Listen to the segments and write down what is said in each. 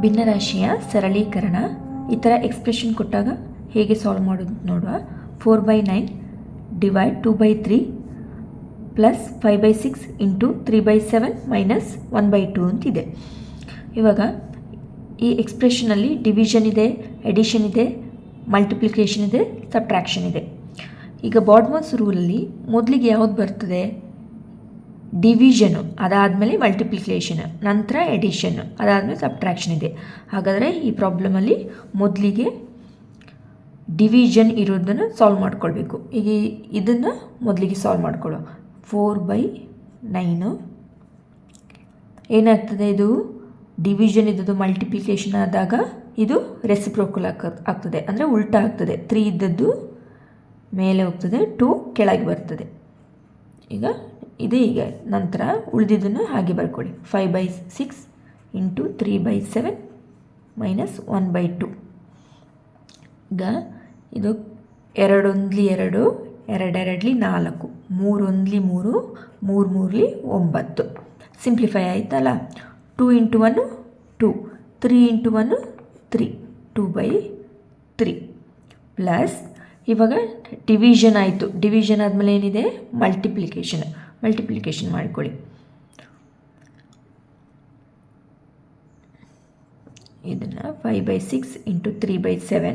ಭಿನ್ನರಾಶಿಯ ಸರಳೀಕರಣ. ಈ ಥರ ಎಕ್ಸ್ಪ್ರೆಷನ್ ಕೊಟ್ಟಾಗ ಹೇಗೆ ಸಾಲ್ವ್ ಮಾಡೋದು ನೋಡುವ. 4/9 ಡಿವೈಡ್ 2/3 ಪ್ಲಸ್ 5/6 ಇಂಟು 3/7 ಮೈನಸ್ 1/2 ಅಂತಿದೆ. ಇವಾಗ ಈ ಎಕ್ಸ್ಪ್ರೆಷನಲ್ಲಿ ಡಿವಿಷನ್ ಇದೆ, ಎಡಿಷನ್ ಇದೆ, ಮಲ್ಟಿಪ್ಲಿಕೇಶನ್ ಇದೆ, ಸಬ್ಟ್ರಾಕ್ಷನ್ ಇದೆ. ಈಗ ಬಾಡ್ಮಸ್ ರೂಲಲ್ಲಿ ಮೊದಲಿಗೆ ಯಾವುದು ಬರ್ತದೆ? ಡಿವಿಷನು, ಅದಾದಮೇಲೆ ಮಲ್ಟಿಪ್ಲಿಕೇಶನ್, ನಂತರ ಎಡಿಷನ್, ಅದಾದಮೇಲೆ ಸಬ್ಟ್ರಾಕ್ಷನ್ ಇದೆ. ಹಾಗಾದರೆ ಈ ಪ್ರಾಬ್ಲಮಲ್ಲಿ ಮೊದಲಿಗೆ ಡಿವಿಷನ್ ಇರೋದನ್ನು ಸಾಲ್ವ್ ಮಾಡ್ಕೊಳ್ಬೇಕು. ಈಗ ಇದನ್ನು ಮೊದಲಿಗೆ ಸಾಲ್ವ್ ಮಾಡ್ಕೊಳ್ಳೋ. 4/9 ಏನಾಗ್ತದೆ? ಇದು ಡಿವಿಷನ್ ಇದ್ದದ್ದು ಮಲ್ಟಿಪ್ಲಿಕೇಶನ್ ಆದಾಗ ಇದು ರೆಸಿಪ್ರೋಕಲ್ ಆಗ್ತದೆ, ಅಂದರೆ ಉಲ್ಟಾ ಆಗ್ತದೆ. 3 ಇದ್ದದ್ದು ಮೇಲೆ ಹೋಗ್ತದೆ, 2 ಕೆಳಗೆ ಬರ್ತದೆ. ಈಗ ಈಗ ನಂತರ ಉಳಿದಿದ್ದನ್ನು ಹಾಗೆ ಬರ್ಕೊಳ್ಳಿ. 5/6 ಇಂಟು 3/7 ಮೈನಸ್ 1/2. ಈಗ ಇದು 2 1 2, 2 2 4, 3 1 3, 3 3 9. ಸಿಂಪ್ಲಿಫೈ ಆಯ್ತಲ್ಲ. 2 ಇಂಟು 1 2, 3 ಇಂಟು 1 3, 2/3 ಪ್ಲಸ್ ಇವಾಗ ಡಿವಿಷನ್ ಆಯಿತು. ಡಿವಿಷನ್ ಆದಮೇಲೆ ಏನಿದೆ? ಮಲ್ಟಿಪ್ಲಿಕೇಶನ್ ಮಾಡಿಕೊಳ್ಳಿ. ಇದನ್ನು 5/6 ಇಂಟು 3/7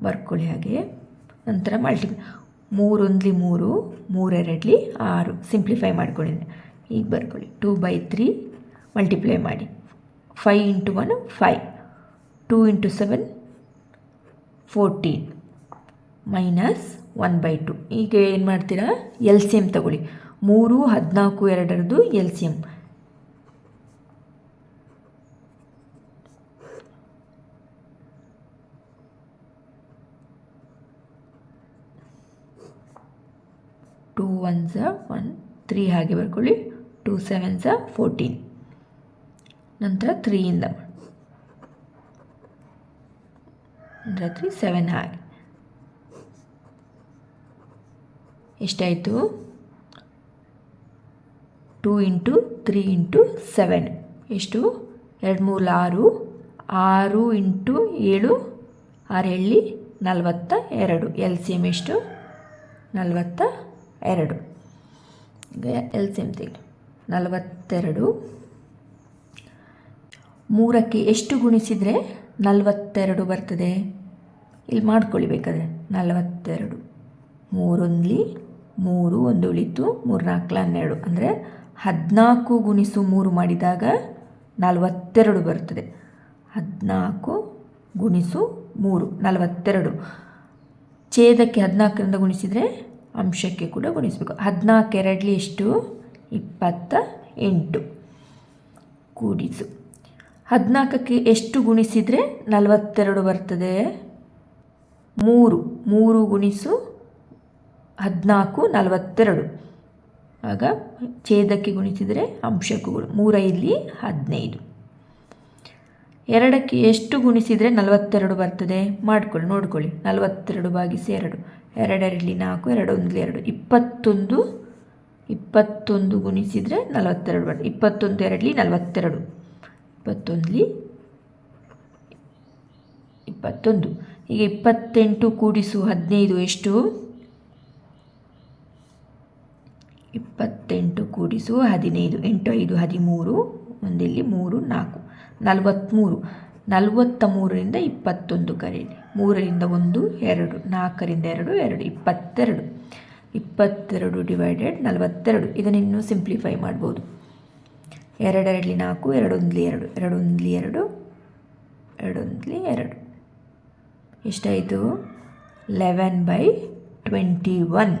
ಬರ್ಕೊಳ್ಳಿ. ಹಾಗೆ ನಂತರ 3 1 3, 3 2 6. ಸಿಂಪ್ಲಿಫೈ ಮಾಡ್ಕೊಂಡಿದ್ದೆ. ಈಗ ಬರ್ಕೊಳ್ಳಿ. 2/3 ಮಲ್ಟಿಪ್ಲೈ ಮಾಡಿ. 5 ಇಂಟು 1 5, 2 ಇಂಟು 7 14 ಮೈನಸ್ 1/2. ಈಗ ಏನು ಮಾಡ್ತೀರಾ? ಎಲ್ ಸಿ ಎಮ್ ತಗೊಳ್ಳಿ. 3 14 2 L C M. Two 1s 1, 3 ಹಾಗೆ ಬರ್ಕೊಳ್ಳಿ. 2 7s 14. ನಂತರ 3ಇಂದ 3 7 ಹಾಗೆ. ಎಷ್ಟಾಯಿತು? 2 ಇಂಟು 3 ಇಂಟು 7 ಎಷ್ಟು? 2 3 6, 6 ಇಂಟು 7 6 7 42. ಎಲ್ ಸಿ ಎಮ್ ಎಷ್ಟು? 42. ಈಗ ಎಲ್ ಸಿ ಎಮ್ ತೆಗೆದು 42. 3ಕ್ಕೆ ಎಷ್ಟು ಗುಣಿಸಿದರೆ 42 ಬರ್ತದೆ? ಇಲ್ಲಿ ಮಾಡ್ಕೊಳ್ಳಿ ಬೇಕಾದರೆ. 42 3 1 3, 1 ಉಳಿತು, 3 4 12, ಅಂದರೆ 14 ಗುಣಿಸು 3 ಮಾಡಿದಾಗ 42 ಬರ್ತದೆ. 14 ಗುಣಿಸು 3 42. ಛೇದಕ್ಕೆ 14ರಿಂದ ಗುಣಿಸಿದರೆ ಅಂಶಕ್ಕೆ ಕೂಡ ಗುಣಿಸಬೇಕು. 14 2 ಎಷ್ಟು? 28 ಕೂಡಿಸು. 14ಕ್ಕೆ ಎಷ್ಟು ಗುಣಿಸಿದರೆ 42 ಬರ್ತದೆ? 3 ಗುಣಿಸು 14 42. ಆಗ ಛೇದಕ್ಕೆ ಗುಣಿಸಿದರೆ ಅಂಶಕ್ಕೂ 3 5 15. 2ಕ್ಕೆ ಎಷ್ಟು ಗುಣಿಸಿದರೆ 42 ಬರ್ತದೆ? ಮಾಡ್ಕೊಳ್ಳಿ, ನೋಡ್ಕೊಳ್ಳಿ. 42 ಭಾಗಿಸಿ 2, 2 2 4, 2 1 2, 21 ಗುಣಿಸಿದರೆ 42 ಬರ್ತದೆ. 21 2 42, 21 21. ಈಗ 28 ಕೂಡಿಸು 15 ಎಷ್ಟು? 28 ಕೂಡಿಸು 15, 8 5 13, ಒಂದಿಲ್ಲಿ 3 4, 43. 43ರಿಂದ 21 ಕರೀಲಿ. 3ರಿಂದ 1 2, 4ರಿಂದ 2 2, 22. 22 ಡಿವೈಡೆಡ್ 42. ಇದನ್ನು ಇನ್ನೂ ಸಿಂಪ್ಲಿಫೈ ಮಾಡ್ಬೋದು. 2 2 4, 2 1 2, 2 1 2, 2 1 2. ಎಷ್ಟಾಯಿತು? 11/21.